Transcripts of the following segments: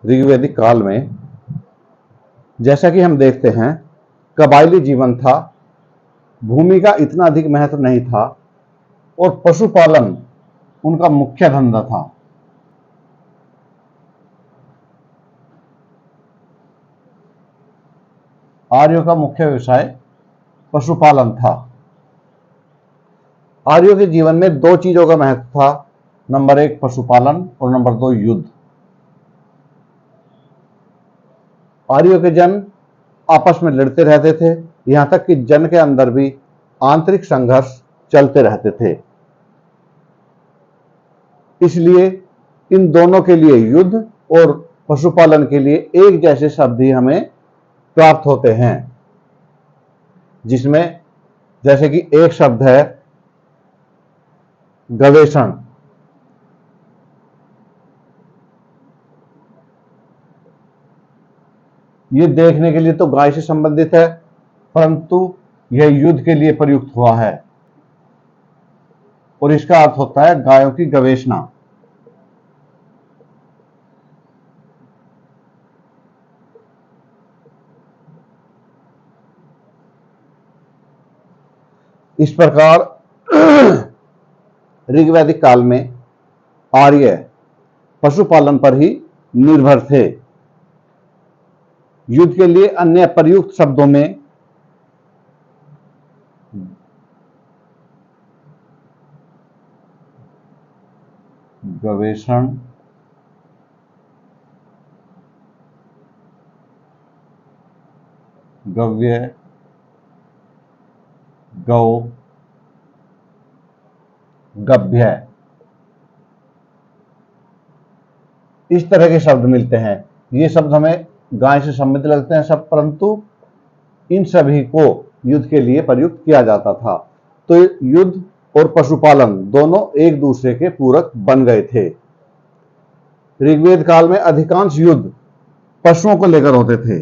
ऋग्वैदिक काल में जैसा कि हम देखते हैं, कबायली जीवन था, भूमि का इतना अधिक महत्व नहीं था और पशुपालन उनका मुख्य धंधा था। आर्यों का मुख्य व्यवसाय पशुपालन था। आर्यों के जीवन में दो चीजों का महत्व था, नंबर 1 पशुपालन और नंबर 2 युद्ध। आर्यों के जन आपस में लड़ते रहते थे, यहां तक कि जन के अंदर भी आंतरिक संघर्ष चलते रहते थे। इसलिए इन दोनों के लिए युद्ध और पशुपालन के लिए एक जैसे शब्द ही हमें प्राप्त होते हैं, जिसमें जैसे कि एक शब्द है गवेषण। ये देखने के लिए तो गाय से संबंधित है, परंतु यह युद्ध के लिए प्रयुक्त हुआ है और इसका अर्थ होता है गायों की गवेषणा। इस प्रकार ऋग्वैदिक काल में आर्य पशुपालन पर ही निर्भर थे। युद्ध के लिए अन्य प्रयुक्त शब्दों में गवेषण, गव्य, गौ, गभ्य, इस तरह के शब्द मिलते हैं। ये शब्द हमें गाय से संबंधित लगते हैं सब, परंतु इन सभी को युद्ध के लिए प्रयुक्त किया जाता था। तो युद्ध और पशुपालन दोनों एक दूसरे के पूरक बन गए थे। ऋग्वेद काल में अधिकांश युद्ध पशुओं को लेकर होते थे।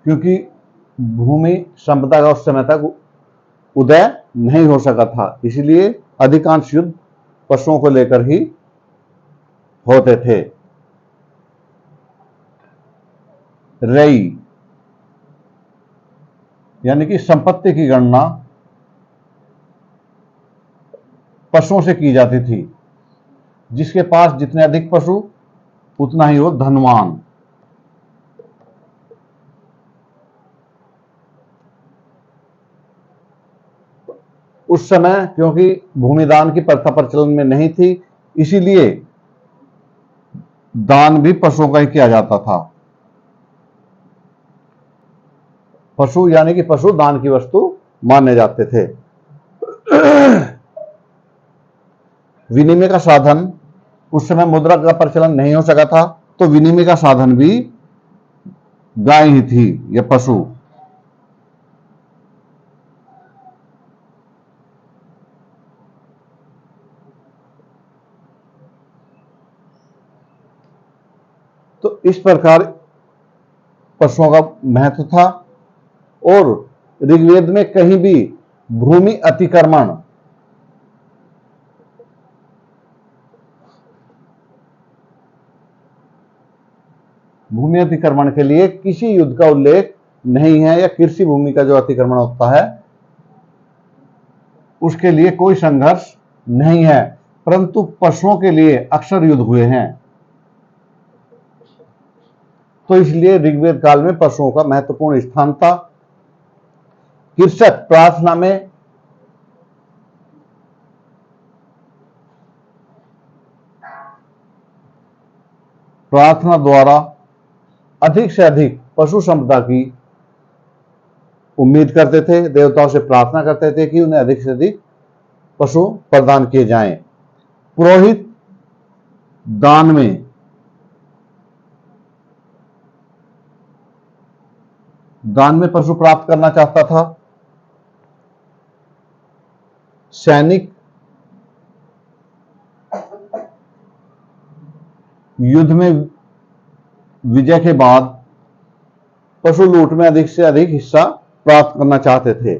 क्योंकि भूमि संपदा का उस समय तक उदय नहीं हो सका था, इसलिए अधिकांश युद्ध पशुओं को लेकर ही होते थे। रई यानी कि संपत्ति की गणना पशुओं से की जाती थी। जिसके पास जितने अधिक पशु उतना ही वो धनवान। उस समय क्योंकि भूमिदान की प्रथा प्रचलन में नहीं थी, इसीलिए दान भी पशुओं का ही किया जाता था। पशु यानी कि पशु दान की वस्तु माने जाते थे। विनिमय का साधन, उस समय मुद्रा का प्रचलन नहीं हो सका था, तो विनिमय का साधन भी गाय ही थी या पशु। तो इस प्रकार पशुओं का महत्व था। और ऋग्वेद में कहीं भी भूमि अतिक्रमण, भूमि अतिक्रमण के लिए किसी युद्ध का उल्लेख नहीं है, या कृषि भूमि का जो अतिक्रमण होता है उसके लिए कोई संघर्ष नहीं है, परंतु पशुओं के लिए अक्सर युद्ध हुए हैं। तो इसलिए ऋग्वेद काल में पशुओं का महत्वपूर्ण स्थान था। कृषक प्रार्थना द्वारा अधिक से अधिक पशु संपदा की उम्मीद करते थे, देवताओं से प्रार्थना करते थे कि उन्हें अधिक से अधिक पशु प्रदान किए जाएं। पुरोहित दान में पशु प्राप्त करना चाहता था। सैनिक युद्ध में विजय के बाद पशु लूट में अधिक से अधिक हिस्सा प्राप्त करना चाहते थे।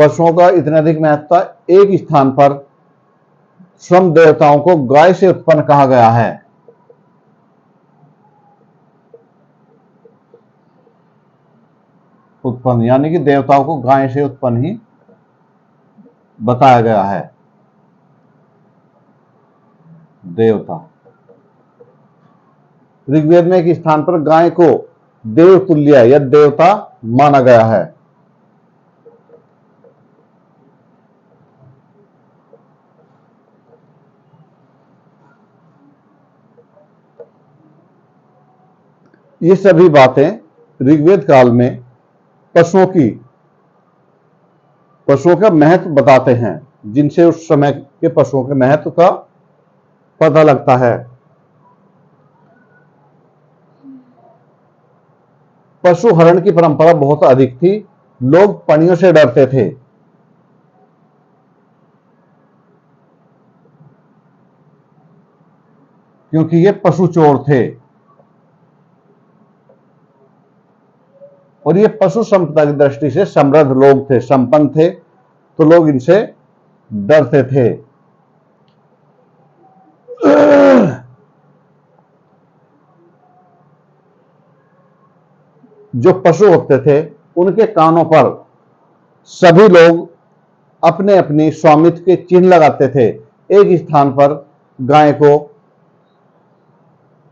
पशुओं का इतना अधिक महत्व था। एक स्थान पर श्रम देवताओं को गाय से उत्पन्न कहा गया है। उत्पन्न यानी कि देवताओं को गाय से उत्पन्न ही बताया गया है। देवता ऋग्वेद में एक स्थान पर गाय को देवतुल्य या देवता माना गया है। ये सभी बातें ऋग्वेद काल में पशुओं का महत्व बताते हैं, जिनसे उस समय के पशुओं के महत्व का पता लगता है। पशु हरण की परंपरा बहुत अधिक थी। लोग पणियों से डरते थे। क्योंकि ये पशु चोर थे और ये पशु संपदा की दृष्टि से समृद्ध लोग थे, संपन्न थे, तो लोग इनसे डरते थे। जो पशु होते थे उनके कानों पर सभी लोग अपने अपने स्वामित्व के चिन्ह लगाते थे। एक स्थान पर गाय को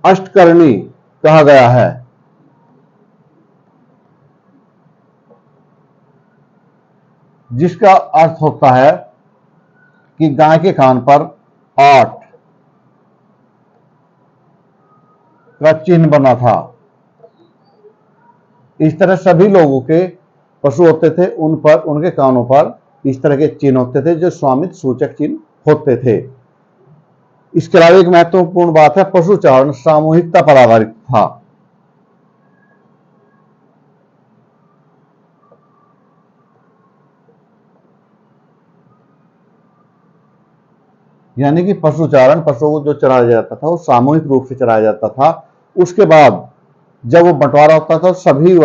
अष्टकर्णी कहा गया है। जिसका अर्थ होता है कि गाय के कान पर 8 का चिन्ह बना था। इस तरह सभी लोगों के पशु होते थे, उन पर उनके कानों पर इस तरह के चिन्ह होते थे जो स्वामित्व सूचक चिन्ह होते थे। इसके अलावा एक महत्वपूर्ण बात है, पशुचारण सामूहिकता पर आधारित था। यानी कि पशुचारण, पशुओं को जो चराया जाता था वो सामूहिक रूप से चराया जाता था। उसके बाद जब वो बंटवारा होता था सभी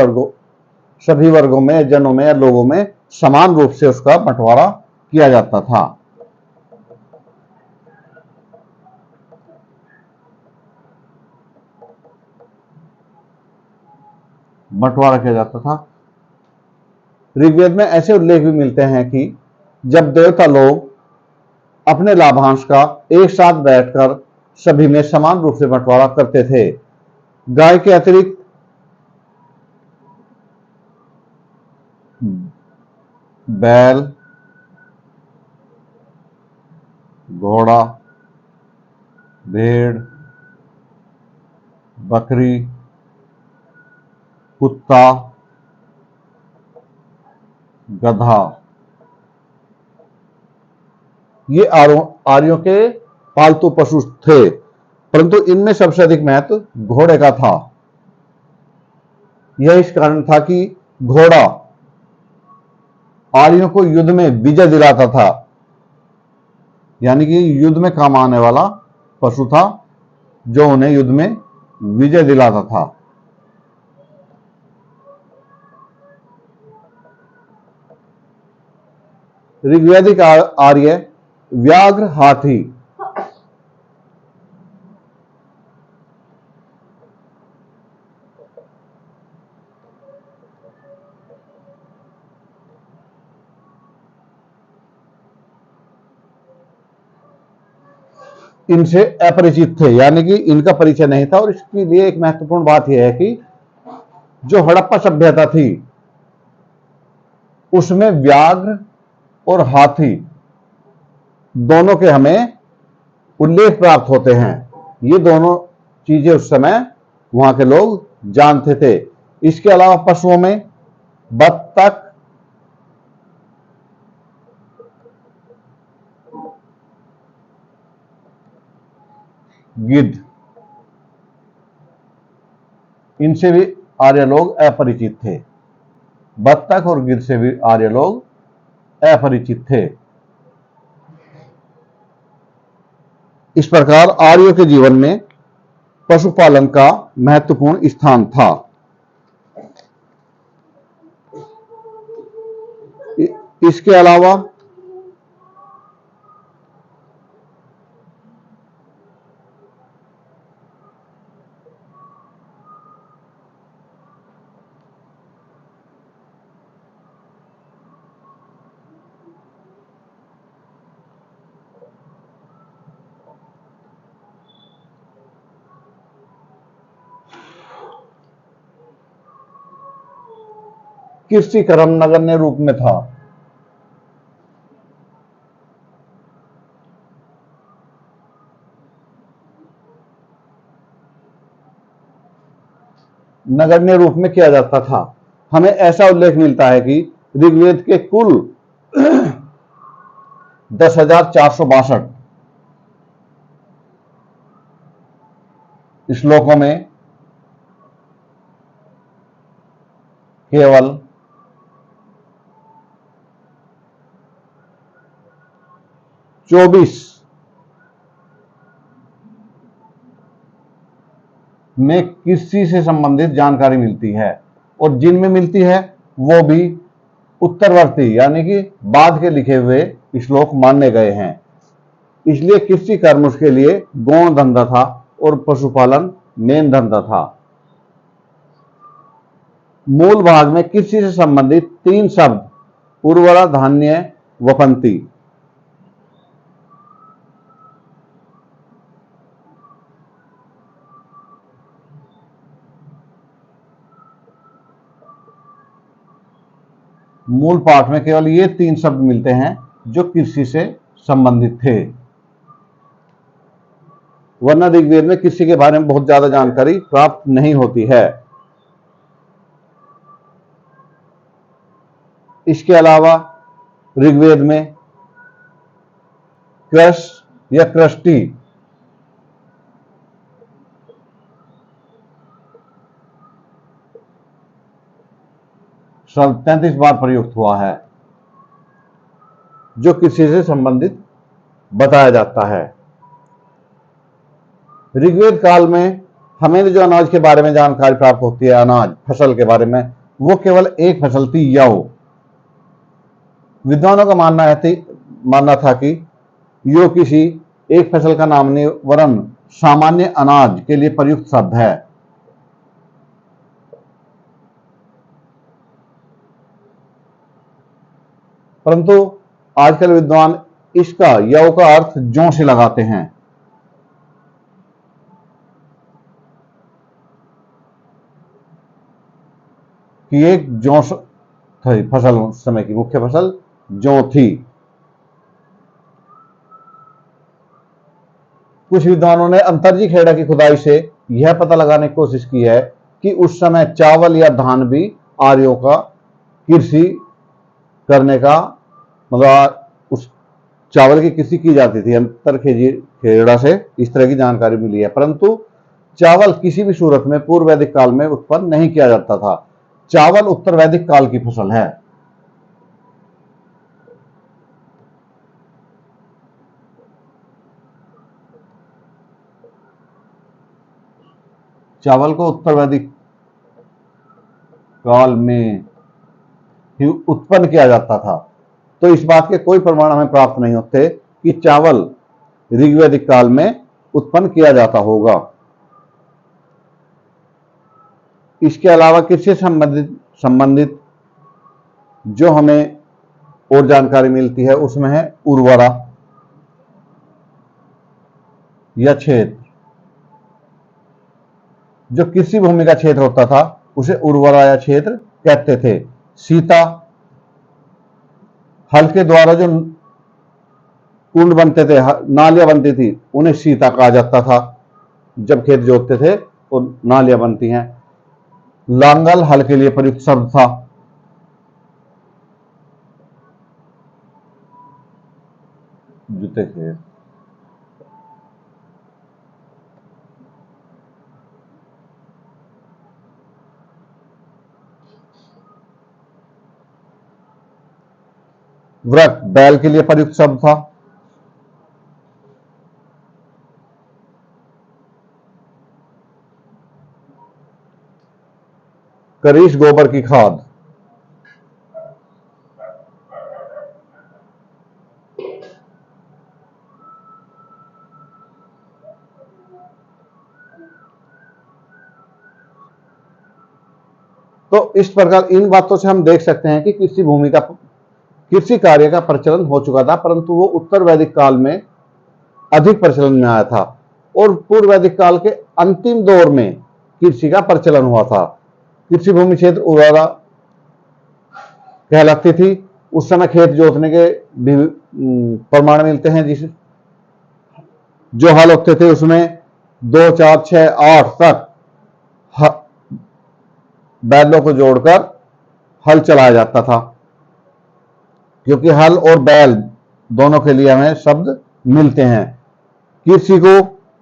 वर्गों में, जनों में या लोगों में समान रूप से उसका बंटवारा किया जाता था। बंटवारा किया जाता था। ऋग्वेद में ऐसे उल्लेख भी मिलते हैं कि जब देवता लोग अपने लाभांश का एक साथ बैठकर सभी में समान रूप से बंटवारा करते थे। गाय के अतिरिक्त बैल, घोड़ा, भेड़, बकरी, कुत्ता, गधा, ये आर्यों के पालतू पशु थे, परंतु इनमें सबसे अधिक महत्व घोड़े का था। यह इस कारण था कि घोड़ा आर्यों को युद्ध में विजय दिलाता था, यानी कि युद्ध में काम आने वाला पशु था जो उन्हें युद्ध में विजय दिलाता था। ऋग्वैदिक आर्य व्याघ्र, हाथी, इनसे अपरिचित थे, यानी कि इनका परिचय नहीं था। और इसके लिए एक महत्वपूर्ण बात यह है कि जो हड़प्पा सभ्यता थी उसमें व्याघ्र और हाथी दोनों के हमें उल्लेख प्राप्त होते हैं। ये दोनों चीजें उस समय वहां के लोग जानते थे। इसके अलावा पशुओं में बत्तख, गिद्ध, इनसे भी आर्य लोग अपरिचित थे। बत्तख और गिद्ध से भी आर्य लोग अपरिचित थे। इस प्रकार आर्यों के जीवन में पशुपालन का महत्वपूर्ण स्थान था। इसके अलावा कृषि कर्म नगण्य रूप में था। नगण्य रूप में किया जाता था। हमें ऐसा उल्लेख मिलता है कि ऋग्वेद के कुल 10,462 श्लोकों में केवल 24 में कृषि से संबंधित जानकारी मिलती है, और जिनमें मिलती है वो भी उत्तरवर्ती यानी कि बाद के लिखे हुए श्लोक माने गए हैं। इसलिए कृषि कर्म उसके लिए गौण धंधा था और पशुपालन मेन धंधा था। मूल भाग में कृषि से संबंधित 3 शब्द उर्वरा, धान्य, वपंती मूल पाठ में केवल ये 3 शब्द मिलते हैं जो कृषि से संबंधित थे, वरना ऋग्वेद में कृषि के बारे में बहुत ज्यादा जानकारी प्राप्त नहीं होती है। इसके अलावा ऋग्वेद में क्रश या कृष्टि शब्द 33 बार प्रयुक्त हुआ है, जो कृषि से संबंधित बताया जाता है। ऋग्वेद काल में हमें जो अनाज के बारे में जानकारी प्राप्त होती है, अनाज फसल के बारे में, वो केवल एक फसल थी, यव। विद्वानों का मानना था कि यो किसी एक फसल का नाम नहीं वरन सामान्य अनाज के लिए प्रयुक्त शब्द है। परंतु आजकल विद्वान इसका यव का अर्थ जौ से लगाते हैं कि एक जौ थी फसल, उस समय की मुख्य फसल जौ थी। कुछ विद्वानों ने अंतरजी खेड़ा की खुदाई से यह पता लगाने की कोशिश की है कि उस समय चावल या धान भी आर्यों का कृषि करने का, मतलब उस चावल की कृषि की जाती थी। अंतर खेड़ा से इस तरह की जानकारी मिली है, परंतु चावल किसी भी सूरत में पूर्व वैदिक काल में उत्पन्न नहीं किया जाता था। चावल उत्तर वैदिक काल की फसल है। चावल को उत्तर वैदिक काल में ही उत्पन्न किया जाता था, तो इस बात के कोई प्रमाण हमें प्राप्त नहीं होते कि चावल ऋग्वैदिक काल में उत्पन्न किया जाता होगा। इसके अलावा कृषि संबंधित जो हमें और जानकारी मिलती है उसमें है उर्वरा या क्षेत्र। जो कृषि भूमि का क्षेत्र होता था उसे उर्वरा या क्षेत्र कहते थे। सीता, हल के द्वारा जो कुंड बनते थे, नालियां बनती थी, उन्हें सीता कहा जाता था। जब खेत जोतते थे तो नालियां बनती हैं। लांगल हल के लिए प्रयुक्त शब्द था। जूते खेत, व्रत बैल के लिए प्रयुक्त शब्द था। करीश गोबर की खाद, तो इस प्रकार इन बातों से हम देख सकते हैं कि कृषि कार्य का प्रचलन हो चुका था, परंतु वो उत्तर वैदिक काल में अधिक प्रचलन में आया था और पूर्व वैदिक काल के अंतिम दौर में कृषि का प्रचलन हुआ था। कृषि भूमि क्षेत्र उर्वरा कहलाती थी। उस समय खेत जोतने के भी प्रमाण मिलते हैं, जिस जो हल होते थे उसमें 2, 4, 6, 8 तक बैलों को जोड़कर हल चलाया जाता था, क्योंकि हल और बैल दोनों के लिए हमें शब्द मिलते हैं। कृषि को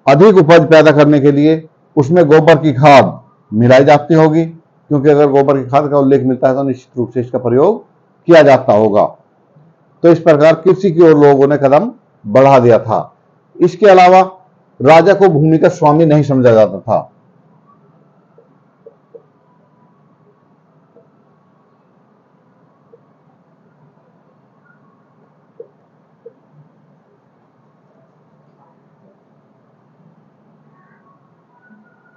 अधिक उपज पैदा करने के लिए उसमें गोबर की खाद मिलाई जाती होगी, क्योंकि अगर गोबर की खाद का उल्लेख मिलता है तो निश्चित रूप से इसका प्रयोग किया जाता होगा। तो इस प्रकार कृषि की ओर लोगों ने कदम बढ़ा दिया था। इसके अलावा राजा को भूमि का स्वामी नहीं समझा जाता था।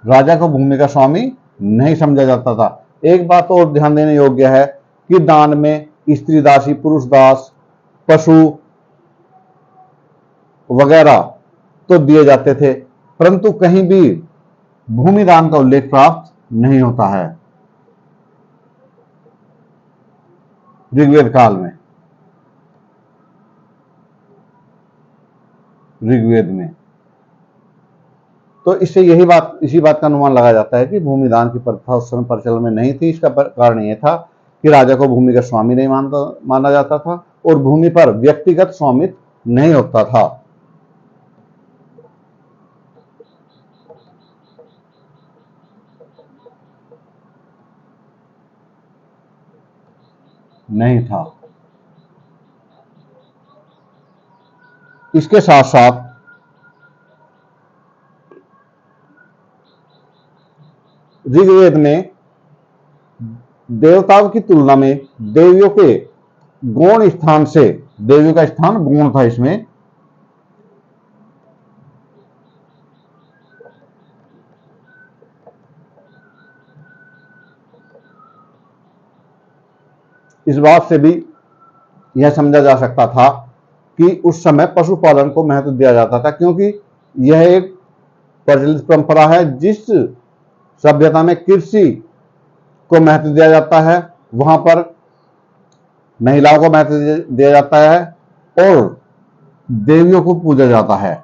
राजा को भूमि का स्वामी नहीं समझा जाता था। एक बात और ध्यान देने योग्य है कि दान में स्त्री दासी, पुरुष दास, पशु वगैरह तो दिए जाते थे, परंतु कहीं भी भूमि दान का उल्लेख प्राप्त नहीं होता है ऋग्वेद काल में। ऋग्वेद में तो इसी बात का अनुमान लगाया जाता है कि भूमि दान की प्रथा उस समय प्रचलन में नहीं थी। इसका कारण यह था कि राजा को भूमि का स्वामी नहीं माना जाता था और भूमि पर व्यक्तिगत स्वामित्व नहीं होता था। नहीं था। इसके साथ साथ ऋग्वेद में देवताओं की तुलना में देवियों के गौण स्थान से, देवियों का स्थान गौण था इसमें, इस बात से भी यह समझा जा सकता था कि उस समय पशुपालन को महत्व दिया जाता था, क्योंकि यह एक प्रचलित परंपरा है। जिस सभ्यता में कृषि को महत्व दिया जाता है वहां पर महिलाओं को महत्व दिया जाता है और देवियों को पूजा जाता है,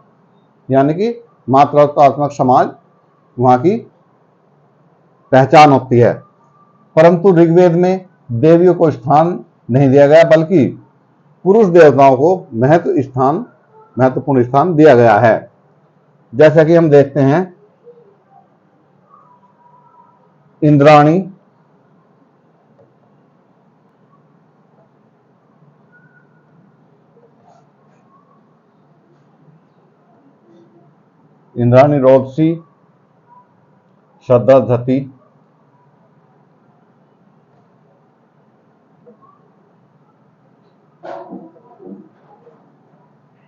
यानी कि मातृत्वात्मक समाज वहां की पहचान होती है। परंतु ऋग्वेद में देवियों को स्थान नहीं दिया गया, बल्कि पुरुष देवताओं को महत्वपूर्ण स्थान दिया गया है। जैसा कि हम देखते हैं इंद्राणी, रोदसी, श्रद्धाधति,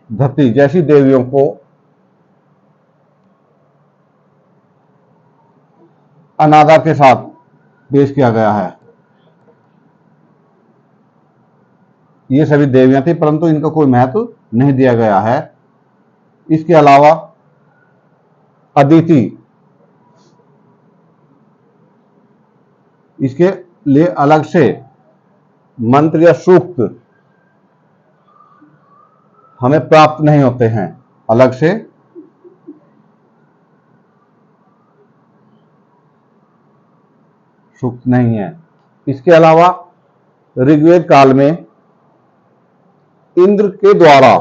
धति जैसी देवियों को अनादर के साथ पेश किया गया है। ये सभी देवियां थी, परंतु इनका कोई महत्व नहीं दिया गया है। इसके अलावा अदिति, इसके लिए अलग से मंत्र या सूक्त हमें प्राप्त नहीं होते हैं, अलग से सूक्त नहीं है। इसके अलावा ऋग्वेद काल में इंद्र के द्वारा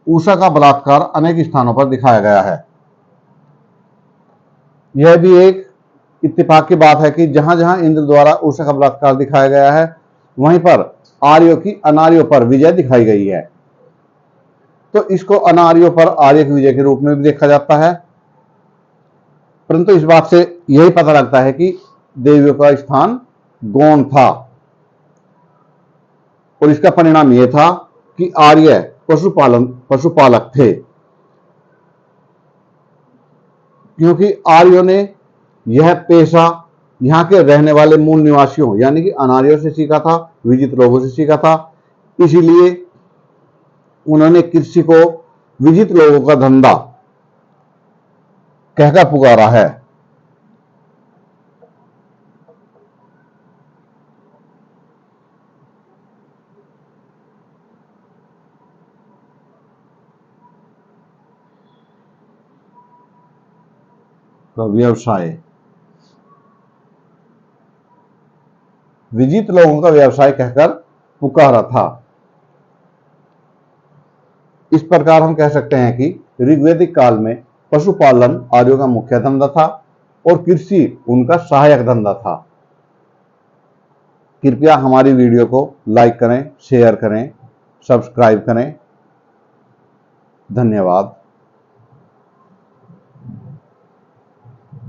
उषा का बलात्कार अनेक स्थानों पर दिखाया गया है। यह भी एक इत्तेफाक की बात है कि जहां जहां इंद्र द्वारा उषा का बलात्कार दिखाया गया है, वहीं पर आर्यों की अनार्यों पर विजय दिखाई गई है। तो इसको अनार्यों पर आर्य की विजय के रूप में भी देखा जाता है, परंतु इस बात से यही पता लगता है कि देवियों का स्थान गौण था और इसका परिणाम यह था कि आर्य पशुपालक थे, क्योंकि आर्यों ने यह पेशा यहाँ के रहने वाले मूल निवासियों यानी कि अनार्यों से सीखा था, विजित लोगों से सीखा था। इसीलिए उन्होंने कृषि को विजित लोगों का धंधा कहकर पुकारा है। तो व्यवसाय, विजित लोगों का व्यवसाय कहकर पुकारा था। इस प्रकार हम कह सकते हैं कि ऋग्वैदिक काल में पशुपालन आर्यों का मुख्य धंधा था और कृषि उनका सहायक धंधा था। कृपया हमारी वीडियो को लाइक करें, शेयर करें, सब्सक्राइब करें। धन्यवाद।